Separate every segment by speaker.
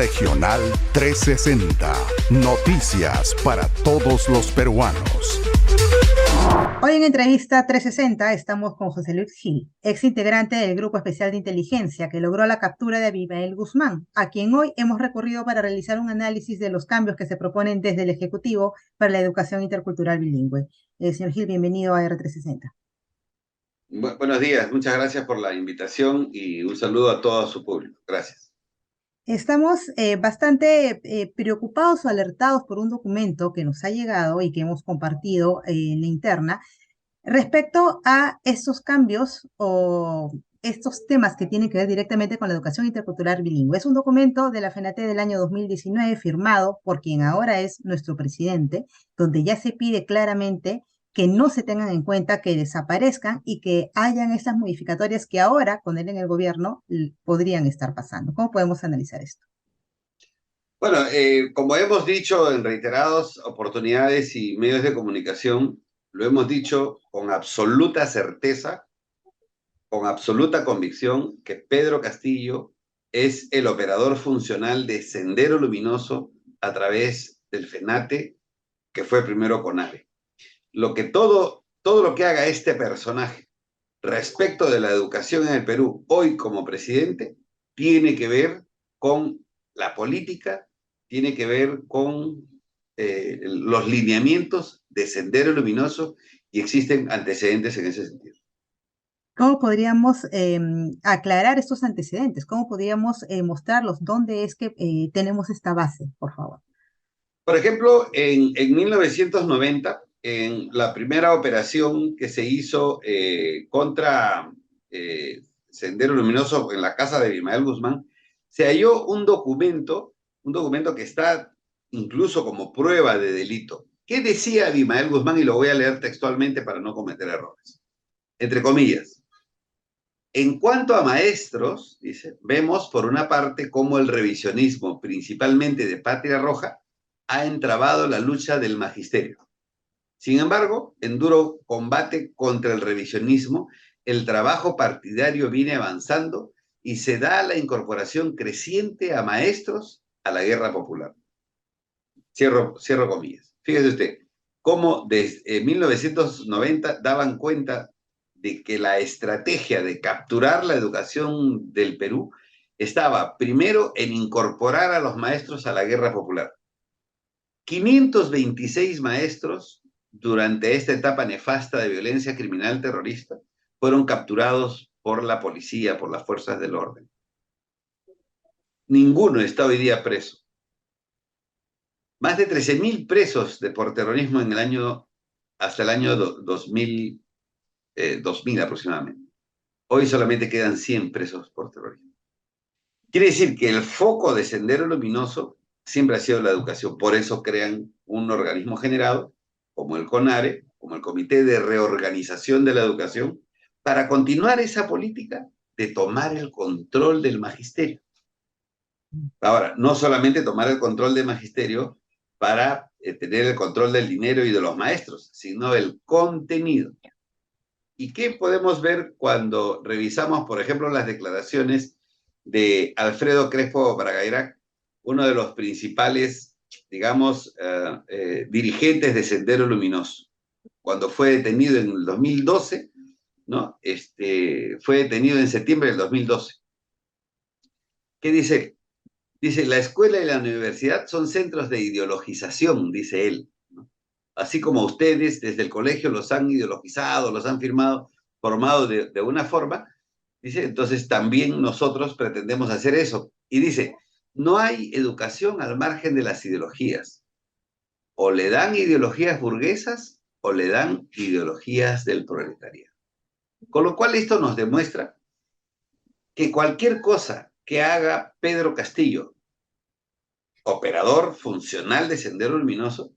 Speaker 1: Regional 360. Noticias para todos los peruanos.
Speaker 2: Hoy en Entrevista 360 estamos con José Luis Gil, ex integrante del Grupo Especial de Inteligencia que logró la captura de Abimael Guzmán, a quien hoy hemos recurrido para realizar un análisis de los cambios que se proponen desde el Ejecutivo para la educación intercultural bilingüe. Señor Gil, bienvenido a R360.
Speaker 3: Buenos días, muchas gracias por la invitación y un saludo a todo su público. Gracias.
Speaker 2: Estamos bastante preocupados o alertados por un documento que nos ha llegado y que hemos compartido en la interna respecto a estos cambios o estos temas que tienen que ver directamente con la educación intercultural bilingüe. Es un documento de la FENATE del año 2019 firmado por quien ahora es nuestro presidente, donde ya se pide claramente que no se tengan en cuenta, que desaparezcan y que hayan estas modificatorias que ahora, con él en el gobierno, podrían estar pasando. ¿Cómo podemos analizar esto?
Speaker 3: Bueno, como hemos dicho en reiteradas oportunidades y medios de comunicación, lo hemos dicho con absoluta certeza, con absoluta convicción, que Pedro Castillo es el operador funcional de Sendero Luminoso a través del FENATE, que fue primero CONARE. Todo lo que haga este personaje respecto de la educación en el Perú hoy como presidente tiene que ver con la política, tiene que ver con los lineamientos de Sendero Luminoso y existen antecedentes en ese sentido.
Speaker 2: ¿Cómo podríamos aclarar estos antecedentes? ¿Cómo podríamos mostrarlos? ¿Dónde es que tenemos esta base, por favor?
Speaker 3: Por ejemplo, en 1990, en la primera operación que se hizo contra Sendero Luminoso en la casa de Abimael Guzmán, se halló un documento que está incluso como prueba de delito. ¿Qué decía Abimael Guzmán? Y lo voy a leer textualmente para no cometer errores. Entre comillas. En cuanto a maestros, dice, vemos por una parte cómo el revisionismo, principalmente de Patria Roja, ha entrabado la lucha del magisterio. Sin embargo, en duro combate contra el revisionismo, el trabajo partidario viene avanzando y se da la incorporación creciente a maestros a la guerra popular. Cierro comillas. Fíjese usted, cómo desde 1990 daban cuenta de que la estrategia de capturar la educación del Perú estaba primero en incorporar a los maestros a la guerra popular. 526 maestros durante esta etapa nefasta de violencia criminal terrorista fueron capturados por la policía, por las fuerzas del orden. Ninguno está hoy día preso. Más de 13.000 presos por terrorismo en el año, hasta el año 2000 aproximadamente. Hoy solamente quedan 100 presos por terrorismo. Quiere decir que el foco de Sendero Luminoso siempre ha sido la educación. Por eso crean un organismo generado, como el CONARE, como el Comité de Reorganización de la Educación, para continuar esa política de tomar el control del magisterio. Ahora, no solamente tomar el control del magisterio para tener el control del dinero y de los maestros, sino el contenido. ¿Y qué podemos ver cuando revisamos, por ejemplo, las declaraciones de Alfredo Crespo Baragayrac, uno de los principales, digamos, dirigentes de Sendero Luminoso? Cuando fue detenido en el 2012, ¿no? Fue detenido en septiembre del 2012. ¿Qué dice? Dice, la escuela y la universidad son centros de ideologización, dice él, ¿no? Así como ustedes desde el colegio los han ideologizado, los han formado de una forma, dice, entonces también nosotros pretendemos hacer eso. Y dice, no hay educación al margen de las ideologías. O le dan ideologías burguesas o le dan ideologías del proletariado. Con lo cual esto nos demuestra que cualquier cosa que haga Pedro Castillo, operador funcional de Sendero Luminoso,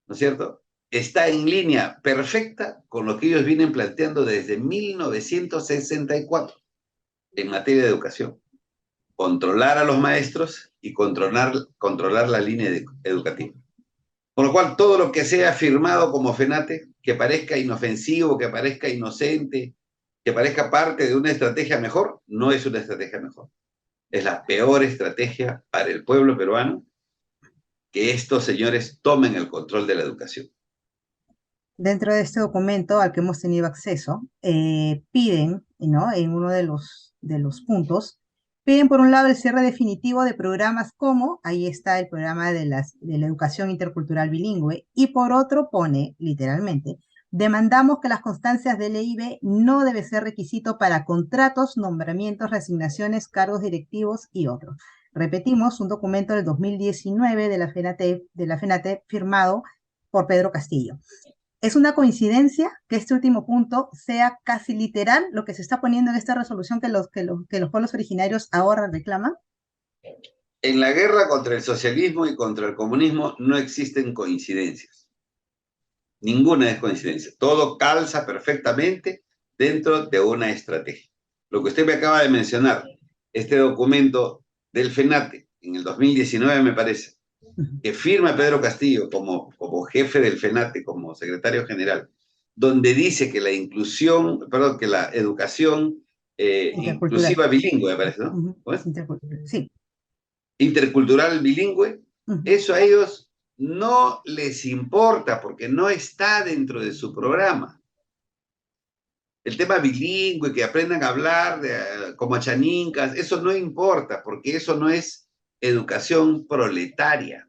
Speaker 3: ¿no es cierto?, está en línea perfecta con lo que ellos vienen planteando desde 1964 en materia de educación. Controlar a los maestros y controlar la línea educativa. Con lo cual, todo lo que sea firmado como FENATE, que parezca inofensivo, que parezca inocente, que parezca parte de una estrategia mejor, no es una estrategia mejor. Es la peor estrategia para el pueblo peruano que estos señores tomen el control de la educación.
Speaker 2: Dentro de este documento al que hemos tenido acceso, piden, ¿no? En uno de los puntos, piden por un lado el cierre definitivo de programas como, ahí está el programa de la educación intercultural bilingüe, y por otro pone, literalmente, demandamos que las constancias del EIB no debe ser requisito para contratos, nombramientos, resignaciones, cargos directivos y otros. Repetimos, un documento del 2019 de la FENATEP firmado por Pedro Castillo. ¿Es una coincidencia que este último punto sea casi literal lo que se está poniendo en esta resolución que los pueblos originarios ahora reclaman?
Speaker 3: En la guerra contra el socialismo y contra el comunismo no existen coincidencias. Ninguna es coincidencia. Todo calza perfectamente dentro de una estrategia. Lo que usted me acaba de mencionar, este documento del FENATE, en el 2019 me parece, que firma Pedro Castillo como jefe del FENATE, como secretario general, donde dice que la inclusión, perdón, que la educación
Speaker 2: Intercultural.
Speaker 3: inclusiva bilingüe, me parece, ¿no? ¿Cómo es?
Speaker 2: Intercultural, sí.
Speaker 3: Intercultural bilingüe,
Speaker 2: Ujú.
Speaker 3: eso a ellos no les importa porque no está dentro de su programa. El tema bilingüe, que aprendan a hablar como chanincas, eso no importa porque eso no es educación proletaria.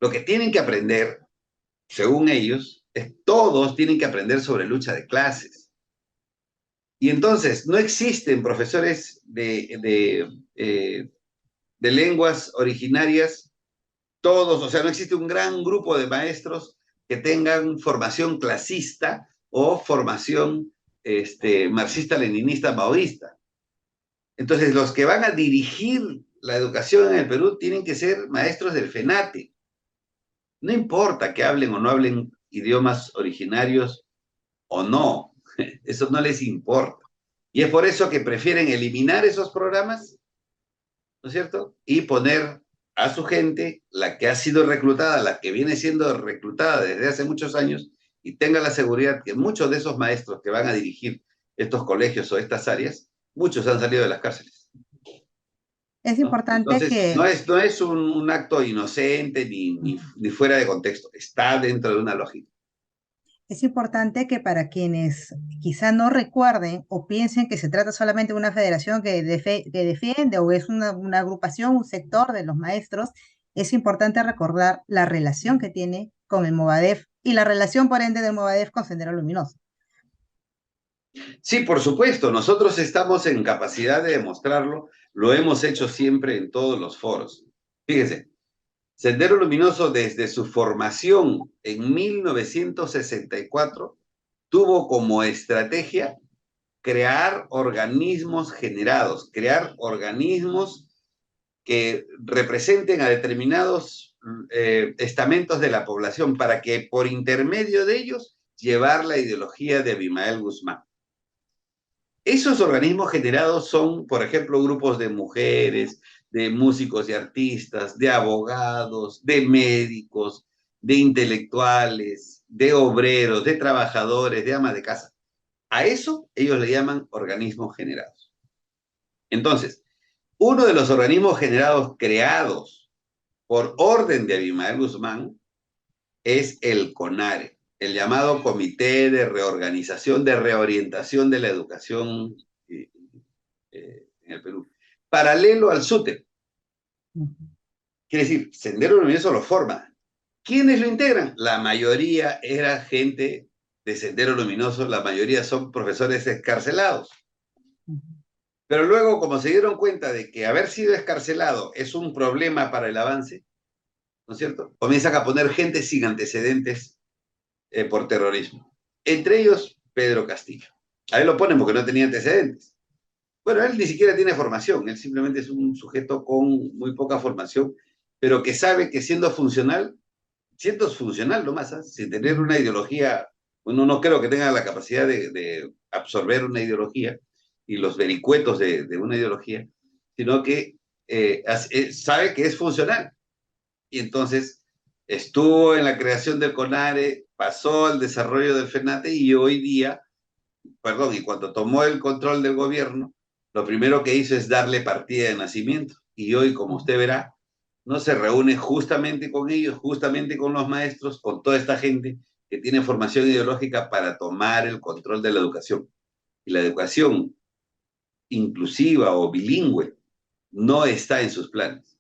Speaker 3: Lo que tienen que aprender, según ellos, es todos tienen que aprender sobre lucha de clases. Y entonces no existen profesores de lenguas originarias, todos, o sea, no existe un gran grupo de maestros que tengan formación clasista o formación marxista-leninista maoísta. Entonces, los que van a dirigir la educación en el Perú tienen que ser maestros del FENATE. No importa que hablen o no hablen idiomas originarios o no, eso no les importa. Y es por eso que prefieren eliminar esos programas, ¿no es cierto? Y poner a su gente, la que ha sido reclutada, la que viene siendo reclutada desde hace muchos años, y tenga la seguridad que muchos de esos maestros que van a dirigir estos colegios o estas áreas, muchos han salido de las cárceles,
Speaker 2: Es
Speaker 3: ¿no?
Speaker 2: importante
Speaker 3: Entonces,
Speaker 2: que,
Speaker 3: no es un acto inocente ni fuera de contexto, está dentro de una lógica.
Speaker 2: es importante que para quienes quizá no recuerden o piensen que se trata solamente de una federación que defiende o es una agrupación, un sector de los maestros, es importante recordar la relación que tiene con el Movadef y la relación por ende del Movadef con Sendero Luminoso.
Speaker 3: Sí, por supuesto, nosotros estamos en capacidad de demostrarlo, lo hemos hecho siempre en todos los foros. Fíjese, Sendero Luminoso desde su formación en 1964 tuvo como estrategia crear organismos generados, crear organismos que representen a determinados estamentos de la población para que por intermedio de ellos llevar la ideología de Abimael Guzmán. Esos organismos generados son, por ejemplo, grupos de mujeres, de músicos y artistas, de abogados, de médicos, de intelectuales, de obreros, de trabajadores, de amas de casa. A eso ellos le llaman organismos generados. Entonces, uno de los organismos generados creados por orden de Abimael Guzmán es el CONARE, el llamado Comité de Reorganización, de Reorientación de la Educación en el Perú, paralelo al SUTEP. Quiere decir, Sendero Luminoso lo forma. ¿Quiénes lo integran? La mayoría era gente de Sendero Luminoso, la mayoría son profesores escarcelados. Pero luego, como se dieron cuenta de que haber sido escarcelado es un problema para el avance, ¿no es cierto? Comienzan a poner gente sin antecedentes por terrorismo. Entre ellos, Pedro Castillo. Ahí lo ponen porque no tenía antecedentes. Bueno, él ni siquiera tiene formación, él simplemente es un sujeto con muy poca formación, pero que sabe que siendo funcional nomás, ¿eh? Sin tener una ideología, bueno, no creo que tenga la capacidad de absorber una ideología y los vericuetos de una ideología, sino que sabe que es funcional. Y entonces estuvo en la creación del CONARE, pasó al desarrollo del FENATE y hoy día, perdón, y cuando tomó el control del gobierno, lo primero que hizo es darle partida de nacimiento. Y hoy, como usted verá, no se reúne justamente con ellos, justamente con los maestros, con toda esta gente que tiene formación ideológica para tomar el control de la educación. Y la educación inclusiva o bilingüe no está en sus planes.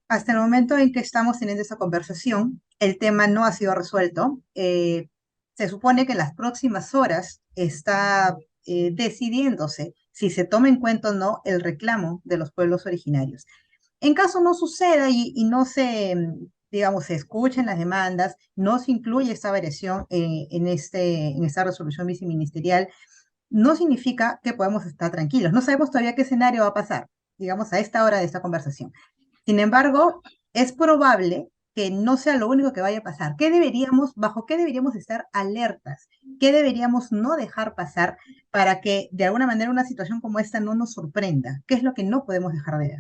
Speaker 2: Hasta el momento en que estamos teniendo esa conversación, el tema no ha sido resuelto. Se supone que en las próximas horas está decidiéndose si se toma en cuenta o no el reclamo de los pueblos originarios. En caso no suceda y no se, digamos, se escuchen las demandas, no se incluye esta variación en esta resolución viceministerial, no significa que podemos estar tranquilos. No sabemos todavía qué escenario va a pasar, digamos, a esta hora de esta conversación. Sin embargo, es probable que no sea lo único que vaya a pasar. Bajo qué deberíamos estar alertas? ¿Qué deberíamos no dejar pasar para que de alguna manera una situación como esta no nos sorprenda? ¿Qué es lo que no podemos dejar de ver?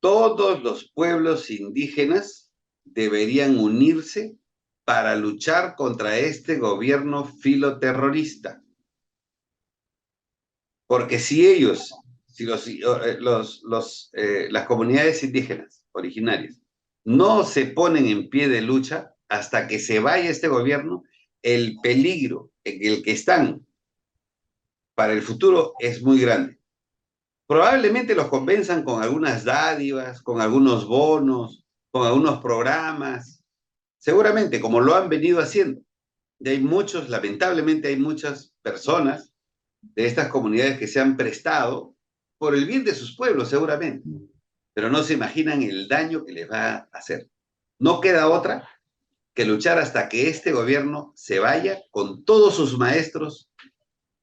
Speaker 3: Todos los pueblos indígenas deberían unirse para luchar contra este gobierno filoterrorista. Porque si ellos, si las comunidades indígenas originarias no se ponen en pie de lucha hasta que se vaya este gobierno, el peligro en el que están para el futuro es muy grande. Probablemente los convenzan con algunas dádivas, con algunos bonos, con algunos programas, seguramente como lo han venido haciendo. Y hay muchos, lamentablemente hay muchas personas de estas comunidades que se han prestado por el bien de sus pueblos, seguramente, pero no se imaginan el daño que les va a hacer. No queda otra que luchar hasta que este gobierno se vaya con todos sus maestros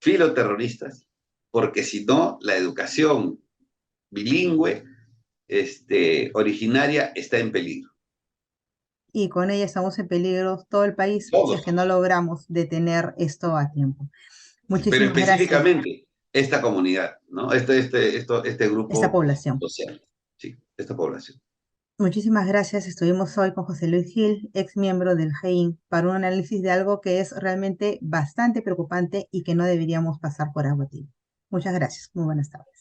Speaker 3: filoterroristas, porque si no, la educación bilingüe originaria está en peligro.
Speaker 2: Y con ella estamos en peligro todo el país si es
Speaker 3: Todos,
Speaker 2: que no logramos detener esto a tiempo.
Speaker 3: pero
Speaker 2: Muchísimas gracias,
Speaker 3: específicamente esta comunidad, ¿no? Este
Speaker 2: esta
Speaker 3: grupo
Speaker 2: población.
Speaker 3: social, sí, esta población.
Speaker 2: Muchísimas gracias. Estuvimos hoy con José Luis Gil, ex miembro del GEIN, para un análisis de algo que es realmente bastante preocupante y que no deberíamos pasar por agua tibia. Muchas gracias. Muy buenas tardes.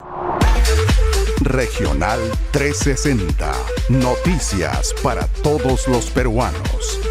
Speaker 1: Regional 360. Noticias para todos los peruanos.